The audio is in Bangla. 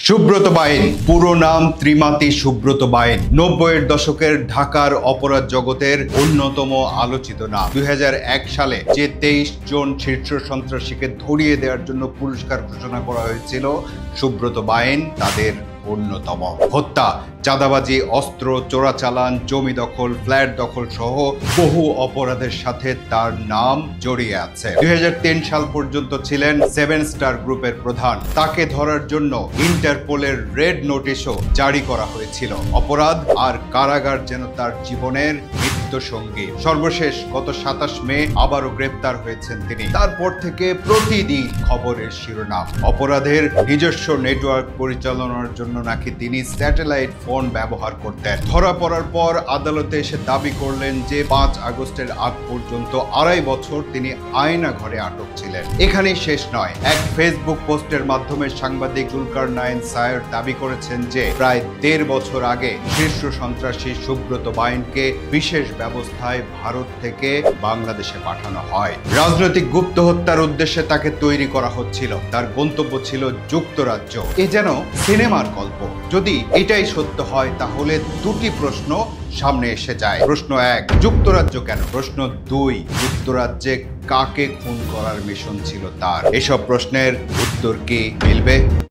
সুব্রত বাইন, পুরো নাম ত্রিমাতি সুব্রত বাইন। 90-এর দশকের ঢাকার অপরাধ জগতের অন্যতম আলোচিত নাম। 2001 সালে যে 23 জন শীর্ষ সন্ত্রাসীকে ধরিয়ে দেওয়ার জন্য পুরস্কার ঘোষণা করা হয়েছিল, সুব্রত বাইন তাদের অন্যতম। হত্যা, চাঁদাবাজি, অস্ত্র চোরাচালান, জমি দখল, ফ্ল্যাট দখল সহ বহু অপরাধের সাথে তার নাম জড়িয়ে আছে। 2003 সাল পর্যন্ত ছিলেন 7 স্টার গ্রুপের প্রধান। তাকে ধরার জন্য ইন্টারপোলের রেড নোটিশও জারি করা হয়েছিল। অপরাধ আর কারাগার যেন তার জীবনের সঙ্গী। সর্বশেষ গত 27 মে আবারও গ্রেপ্তার হয়েছেন তিনি। তারপর থেকে প্রতিদিন খবরের শিরোনাম। অপরাধের নিজস্ব নেটওয়ার্ক পরিচালনার জন্য নাকি তিনি স্যাটেলাইট ফোন ব্যবহার করতেন। ধরা পড়ার পর আদালতে এসে দাবি করলেন যে 5 আগস্টের আগ পর্যন্ত 2.5 বছর তিনি আয়না ঘরে আটক ছিলেন। এখানেই শেষ নয়। এক ফেসবুক পোস্টের মাধ্যমে সাংবাদিক জুলকারনাইন সায়ের দাবি করেছেন যে প্রায় 1.5 বছর আগে শীর্ষ সন্ত্রাসী সুব্রত বাইনকে বিশেষ ব্যবস্থায় ভারত থেকে বাংলাদেশে পাঠানো হয়। রাজনৈতিক গুপ্ত হত্যার উদ্দেশ্যে তাকে তৈরি করা হচ্ছিল। তার গন্তব্য ছিল যুক্তরাজ্য। এ যেন সিনেমার গল্প। যদি এটাই সত্য হয় তাহলে দুটি প্রশ্ন সামনে এসে যায়। প্রশ্ন 1, যুক্তরাজ্য কেন? প্রশ্ন 2, যুক্তরাজ্যে কাকে খুন করার মিশন ছিল তার? এসব প্রশ্নের উত্তর কি মিলবে?